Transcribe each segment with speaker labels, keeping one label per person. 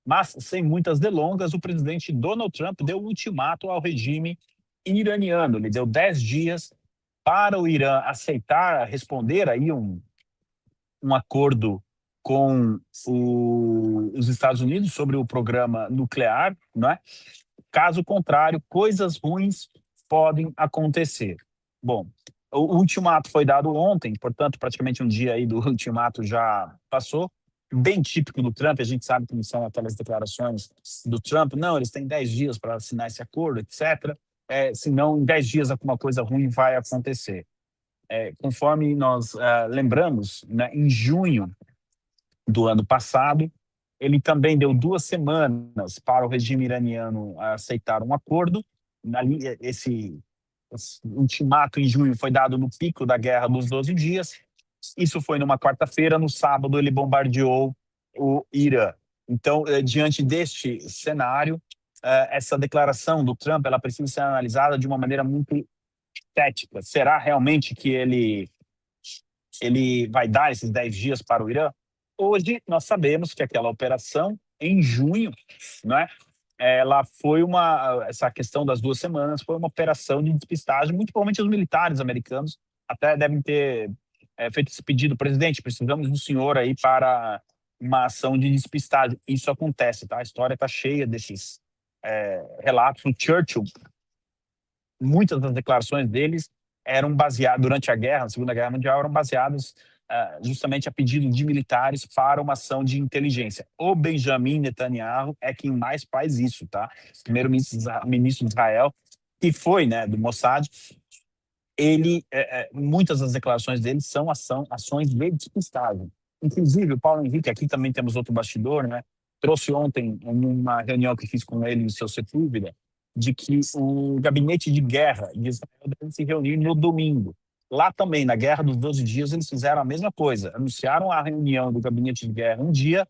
Speaker 1: Mas, sem muitas delongas, o presidente Donald Trump deu um ultimato ao regime iraniano. Ele deu 10 dias para o Irã aceitar, responder aí um acordo com os Estados Unidos sobre o programa nuclear, não é? Caso contrário, coisas ruins podem acontecer. Bom, o ultimato foi dado ontem, portanto, praticamente um dia aí do ultimato já passou. Bem típico do Trump, a gente sabe como são aquelas declarações do Trump. Não, eles têm 10 dias para assinar esse acordo, etc. Senão, em 10 dias, alguma coisa ruim vai acontecer. Conforme nós lembramos, né, em junho do ano passado, ele também deu 2 semanas para o regime iraniano aceitar um acordo. Ali, esse ultimato em junho foi dado no pico da Guerra dos 12 Dias. Isso foi numa quarta-feira. No sábado, ele bombardeou o Irã. Então, diante deste cenário, essa declaração do Trump ela precisa ser analisada de uma maneira muito cética. Será realmente que ele vai dar esses 10 dias para o Irã? Hoje, nós sabemos que aquela operação, em junho, né, essa questão das 2 semanas foi uma operação de despistagem. Muito provavelmente os militares americanos até devem ter feito esse pedido: presidente, precisamos do senhor aí para uma ação de despistagem. Isso acontece, tá? A história está cheia desses relatos. O Churchill, muitas das declarações deles eram baseadas, durante a guerra, a Segunda Guerra Mundial, eram baseadas justamente a pedido de militares para uma ação de inteligência. O Benjamin Netanyahu é quem mais faz isso, tá? Primeiro-ministro de Israel, que foi, né, do Mossad. Muitas das declarações dele são ações de despistagem. Inclusive, o Paulo Henrique, aqui também temos outro bastidor, né? Trouxe ontem, numa reunião que fiz com ele no seu Sepúlveda, de que o gabinete de guerra de Israel deve se reunir no domingo. Lá também, na Guerra dos 12 Dias, eles fizeram a mesma coisa. Anunciaram a reunião do gabinete de guerra um dia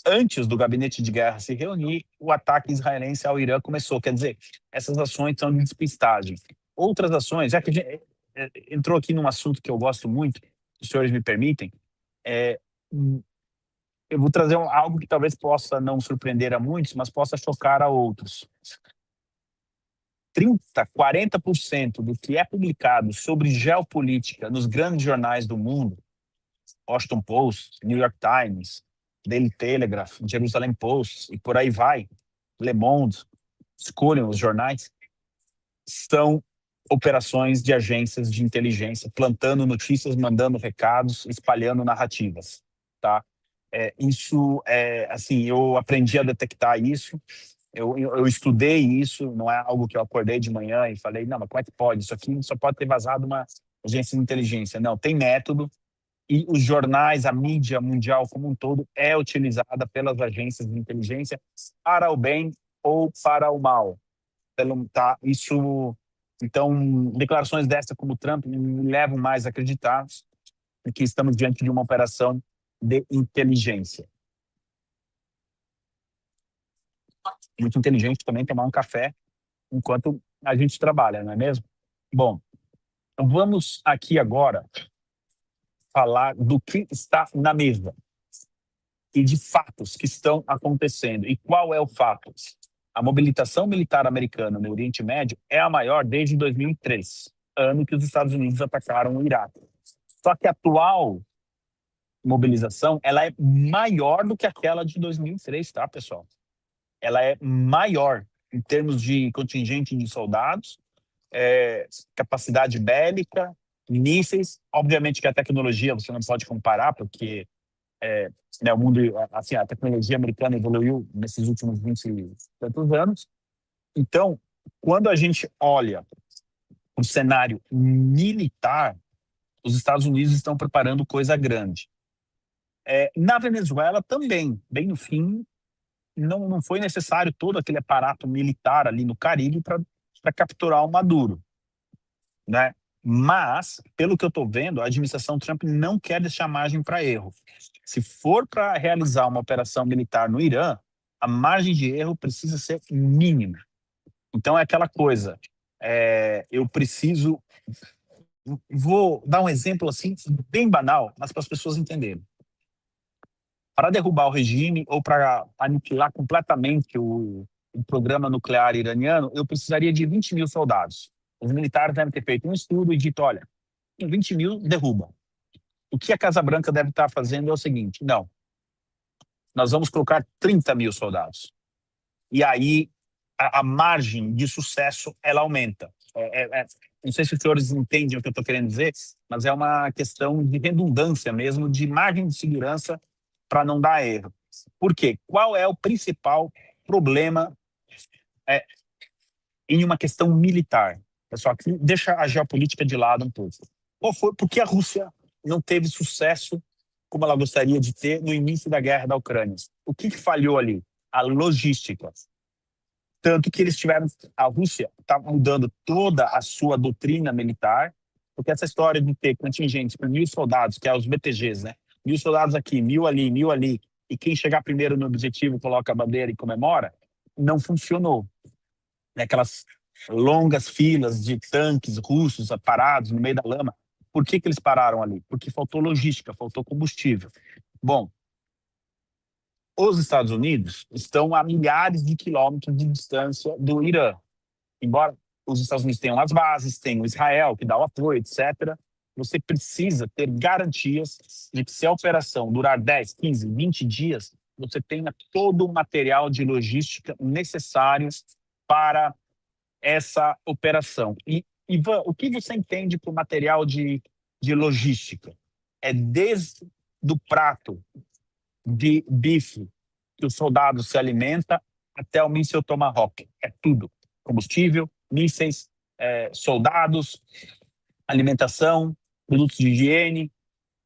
Speaker 1: antes do gabinete de guerra se reunir. O ataque israelense ao Irã começou. Quer dizer, essas ações são de despistagem. Outras ações, já que a gente entrou aqui num assunto que eu gosto muito, se os senhores me permitem, eu vou trazer algo que talvez possa não surpreender a muitos, mas possa chocar a outros. 30%, 40% do que é publicado sobre geopolítica nos grandes jornais do mundo, Washington Post, New York Times, Daily Telegraph, Jerusalem Post e por aí vai, Le Monde, escolham os jornais, são operações de agências de inteligência, plantando notícias, mandando recados, espalhando narrativas, tá? Isso assim, eu aprendi a detectar isso. Eu estudei isso, não é algo que eu acordei de manhã e falei, não, mas como é que pode? Isso aqui só pode ter vazado uma agência de inteligência. Não, tem método, e os jornais, a mídia mundial como um todo, é utilizada pelas agências de inteligência para o bem ou para o mal. Tá? Então, declarações dessa como o Trump me levam mais a acreditar que estamos diante de uma operação de inteligência. Muito inteligente também tomar um café enquanto a gente trabalha, não é mesmo? Bom, vamos aqui agora falar do que está na mesa e de fatos que estão acontecendo. E qual é o fato? A mobilização militar americana no Oriente Médio é a maior desde 2003, ano que os Estados Unidos atacaram o Iraque. Só que a atual mobilização ela é maior do que aquela de 2003, tá, pessoal? Ela é maior em termos de contingente de soldados, capacidade bélica, mísseis. Obviamente que a tecnologia você não pode comparar, porque né, o mundo, assim, a tecnologia americana evoluiu nesses últimos 20 e tantos anos. Então, quando a gente olha o cenário militar, os Estados Unidos estão preparando coisa grande. Na Venezuela também, bem no fim, não foi necessário todo aquele aparato militar ali no Caribe para capturar o Maduro, né? Mas, pelo que eu estou vendo, a administração Trump não quer deixar margem para erro. Se for para realizar uma operação militar no Irã, a margem de erro precisa ser mínima. Então é aquela coisa, eu preciso... Vou dar um exemplo assim, bem banal, mas para as pessoas entenderem. para derrubar o regime ou para aniquilar completamente o programa nuclear iraniano, eu precisaria de 20 mil soldados. Os militares devem ter feito um estudo e dito, olha, com 20 mil derruba. O que a Casa Branca deve estar fazendo é o seguinte, não, nós vamos colocar 30 mil soldados. E aí a margem de sucesso ela aumenta. Não sei se os senhores entendem o que eu estou querendo dizer, mas é uma questão de redundância mesmo, de margem de segurança para não dar erro. Por quê? Qual é o principal problema é, em uma questão militar? Pessoal, aqui deixa a geopolítica de lado um pouco. Por que a Rússia não teve sucesso como ela gostaria de ter no início da guerra da Ucrânia? O que falhou ali? A logística. Tanto que eles tiveram. A Rússia está mudando toda a sua doutrina militar, porque essa história de ter contingentes com 1.000 soldados, que é os BTGs, né? 1.000 soldados aqui, 1.000 ali, e quem chegar primeiro no objetivo coloca a bandeira e comemora, não funcionou. Aquelas longas filas de tanques russos parados no meio da lama. Por que eles pararam ali? Porque faltou logística, faltou combustível. Bom, os Estados Unidos estão a milhares de quilômetros de distância do Irã. Embora os Estados Unidos tenham as bases, tenham Israel, que dá o apoio, etc., você precisa ter garantias de que se a operação durar 10, 15, 20 dias, você tenha todo o material de logística necessário para essa operação. E, Ivan, o que você entende por material de logística? É desde do prato de bife que o soldado se alimenta até o míssil Tomahawk. É tudo. Combustível, mísseis, soldados, alimentação, produtos de higiene,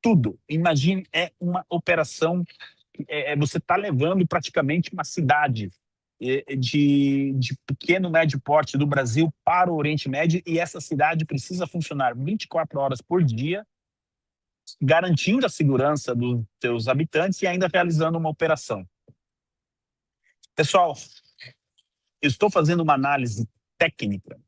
Speaker 1: tudo. Imagine, é uma operação, você está levando praticamente uma cidade de pequeno, médio porte do Brasil para o Oriente Médio, e essa cidade precisa funcionar 24 horas por dia, garantindo a segurança dos seus habitantes e ainda realizando uma operação. Pessoal, eu estou fazendo uma análise técnica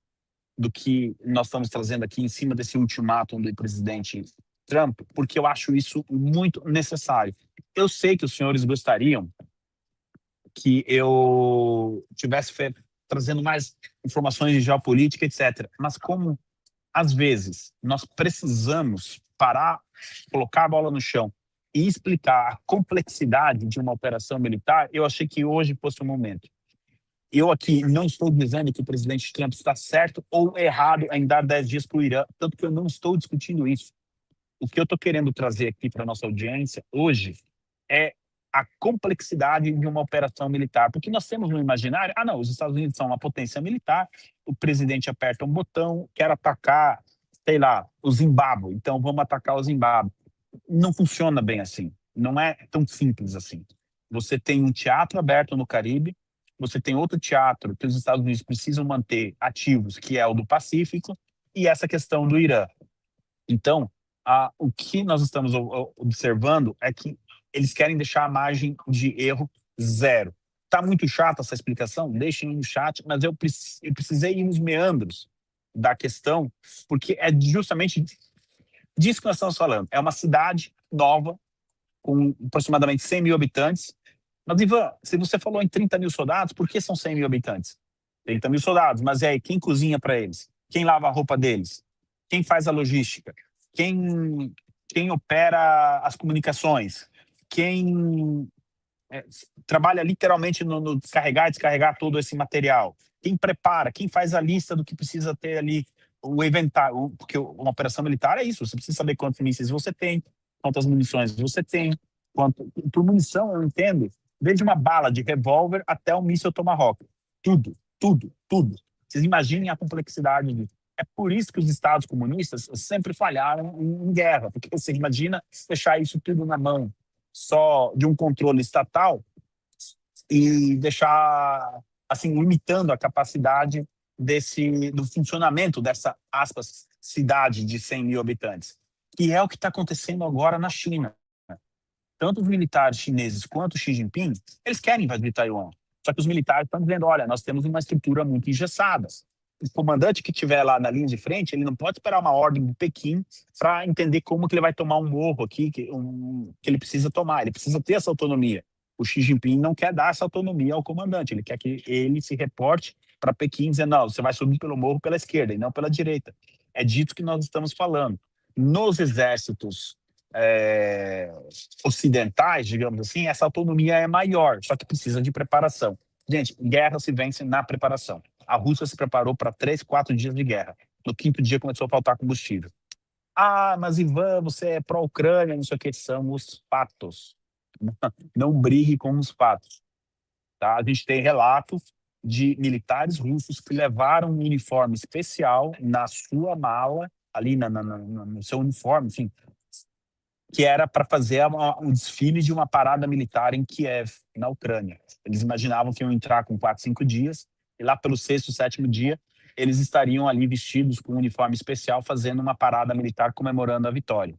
Speaker 1: do que nós estamos trazendo aqui em cima desse ultimátum do presidente Trump, porque eu acho isso muito necessário. Eu sei que os senhores gostariam que eu tivesse trazendo mais informações de geopolítica, etc. Mas como, às vezes, nós precisamos parar, colocar a bola no chão e explicar a complexidade de uma operação militar, eu achei que hoje fosse o momento. Eu aqui não estou dizendo que o presidente Trump está certo ou errado em dar 10 dias para o Irã, tanto que eu não estou discutindo isso. O que eu estou querendo trazer aqui para a nossa audiência hoje é a complexidade de uma operação militar. Porque nós temos no imaginário, não, os Estados Unidos são uma potência militar, o presidente aperta um botão, quer atacar, sei lá, o Zimbábue, então vamos atacar o Zimbábue. Não funciona bem assim, não é tão simples assim. Você tem um teatro aberto no Caribe, você tem outro teatro que os Estados Unidos precisam manter ativos, que é o do Pacífico, e essa questão do Irã. Então, o que nós estamos observando é que eles querem deixar a margem de erro zero. Está muito chata essa explicação? Deixem no chat, mas eu precisei ir nos meandros da questão, porque é justamente disso que nós estamos falando. É uma cidade nova, com aproximadamente 100 mil habitantes. Mas, Ivan, se você falou em 30 mil soldados, por que são 100 mil habitantes? 30 mil soldados, mas e aí, quem cozinha para eles? Quem lava a roupa deles? Quem faz a logística? Quem opera as comunicações? Quem trabalha literalmente no carregar e descarregar todo esse material? Quem prepara? Quem faz a lista do que precisa ter ali, o inventário? Porque uma operação militar é isso, você precisa saber quantos mísseis você tem, quantas munições você tem, por munição eu entendo, desde uma bala de revólver até um míssil Tomahawk. Tudo, tudo, tudo. Vocês imaginem a complexidade disso. É por isso que os estados comunistas sempre falharam em guerra, porque você imagina deixar isso tudo na mão só de um controle estatal e deixar, assim, limitando a capacidade do funcionamento dessa, aspas, cidade de 100 mil habitantes. Que é o que está acontecendo agora na China. Tanto os militares chineses quanto Xi Jinping, eles querem invadir Taiwan. Só que os militares estão dizendo, olha, nós temos uma estrutura muito engessada. o comandante que estiver lá na linha de frente, ele não pode esperar uma ordem de Pequim para entender como que ele vai tomar um morro aqui, que ele precisa tomar. Ele precisa ter essa autonomia. O Xi Jinping não quer dar essa autonomia ao comandante. Ele quer que ele se reporte para Pequim, dizendo, não, você vai subir pelo morro pela esquerda e não pela direita. É disso que nós estamos falando. Nos exércitos ocidentais, digamos assim, essa autonomia é maior, só que precisa de preparação. Gente, guerra se vence na preparação. A Rússia se preparou para 3, 4 dias de guerra. No quinto dia começou a faltar combustível. Ah, mas Ivan, você é pró-Ucrânia, não sei o que, são os fatos. Não brigue com os fatos. Tá? A gente tem relatos de militares russos que levaram um uniforme especial na sua mala, ali no seu uniforme, enfim, que era para fazer um desfile de uma parada militar em Kiev, na Ucrânia. Eles imaginavam que iam entrar com 4, 5 dias, e lá pelo sexto, sétimo dia, eles estariam ali vestidos com um uniforme especial, fazendo uma parada militar comemorando a vitória.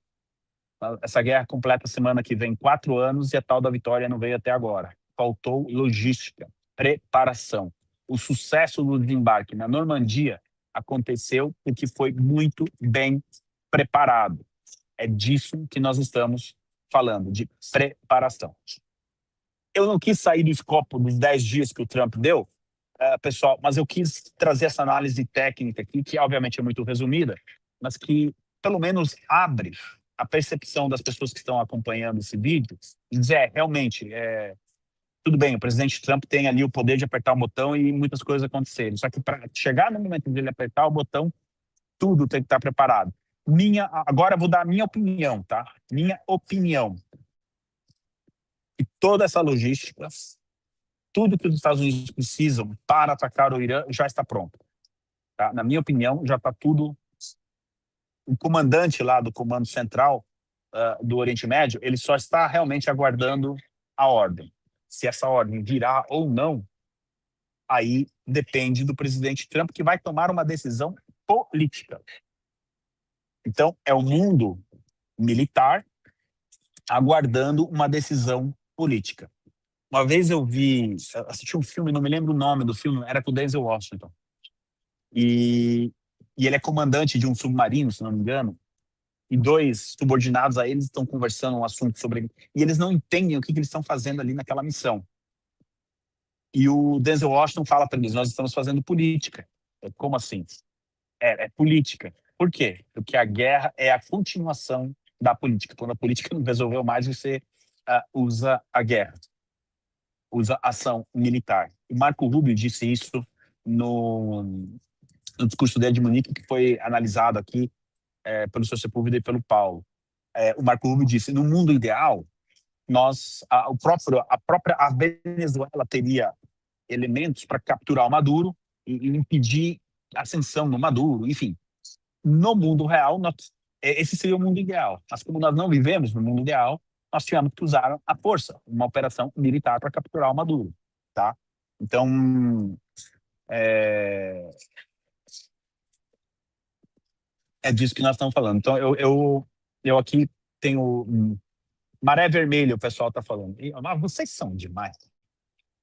Speaker 1: Essa guerra completa semana que vem 4 anos e a tal da vitória não veio até agora. Faltou logística, preparação. O sucesso do desembarque na Normandia aconteceu porque foi muito bem preparado. É disso que nós estamos falando, de preparação. Eu não quis sair do escopo dos 10 dias que o Trump deu, pessoal, mas eu quis trazer essa análise técnica aqui, que obviamente é muito resumida, mas que pelo menos abre a percepção das pessoas que estão acompanhando esse vídeo e dizer, realmente, tudo bem, o presidente Trump tem ali o poder de apertar o botão e muitas coisas acontecerem, só que para chegar no momento de ele apertar o botão, tudo tem que estar preparado. Agora eu vou dar a minha opinião, tá? Minha opinião. E toda essa logística, tudo que os Estados Unidos precisam para atacar o Irã já está pronto. Tá? Na minha opinião, já está tudo. O comandante lá do Comando Central do Oriente Médio, ele só está realmente aguardando a ordem. Se essa ordem virá ou não, aí depende do presidente Trump, que vai tomar uma decisão política. Então, é o mundo militar aguardando uma decisão política. Uma vez eu assisti um filme, não me lembro o nome do filme, era com o Denzel Washington. E ele é comandante de um submarino, se não me engano, e 2 subordinados a eles estão conversando um assunto sobre... E eles não entendem o que eles estão fazendo ali naquela missão. E o Denzel Washington fala para eles, nós estamos fazendo política. Como assim? É política. Por quê? Porque a guerra é a continuação da política. Quando a política não resolveu mais, você usa a guerra. Usa ação militar. O Marco Rubio disse isso no discurso dele de Munique, que foi analisado aqui pelo Sr. Sepúlveda e pelo Paulo. O Marco Rubio disse, no mundo ideal, a Venezuela teria elementos para capturar o Maduro e impedir a ascensão do Maduro, enfim. No mundo real, esse seria o mundo ideal. Mas como nós não vivemos no mundo ideal, nós tivemos que usar a força, uma operação militar para capturar o Maduro. Tá? Então, é disso que nós estamos falando. Então, eu aqui tenho Maré Vermelha, o pessoal está falando. Mas vocês são demais.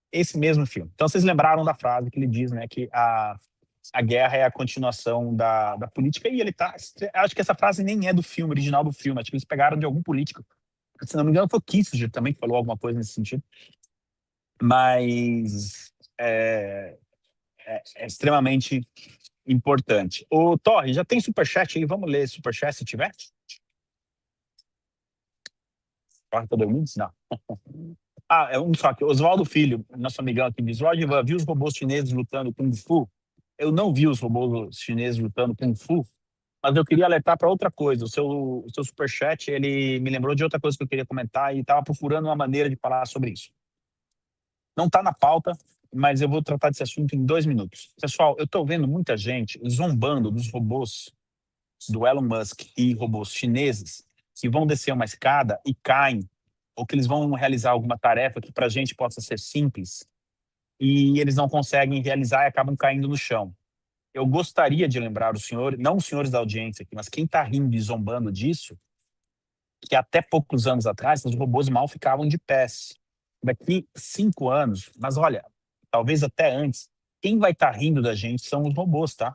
Speaker 1: Esse mesmo filme. Então, vocês lembraram da frase que ele diz, né, que a guerra é a continuação da política, e ele tá... Acho que essa frase nem é do filme, original do filme, acho que eles pegaram de algum político. Se não me engano, foi o Kissinger também que falou alguma coisa nesse sentido. Mas é extremamente importante. Ô, Torre, já tem superchat aí? Vamos ler superchat se tiver? Torre, tá dormindo? Não. É um só aqui. Oswaldo Filho, nosso amigão aqui, diz: Rodivan, viu os robôs chineses lutando Kung Fu? Eu não vi os robôs chineses lutando Kung Fu, mas eu queria alertar para outra coisa. O seu superchat, ele me lembrou de outra coisa que eu queria comentar e estava procurando uma maneira de falar sobre isso. Não está na pauta, mas eu vou tratar desse assunto em 2 minutos. Pessoal, eu estou vendo muita gente zombando dos robôs do Elon Musk e robôs chineses que vão descer uma escada e caem, ou que eles vão realizar alguma tarefa que para a gente possa ser simples, e eles não conseguem realizar e acabam caindo no chão. Eu gostaria de lembrar os senhores, não os senhores da audiência aqui, mas quem está rindo e zombando disso, que até poucos anos atrás os robôs mal ficavam de pés. Daqui 5 anos, mas olha, talvez até antes, quem vai estar rindo da gente são os robôs, tá?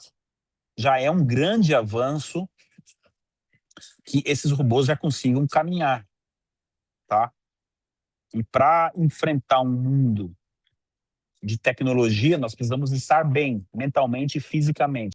Speaker 1: Já é um grande avanço que esses robôs já consigam caminhar, tá? E para enfrentar um mundo de tecnologia, nós precisamos estar bem, mentalmente e fisicamente.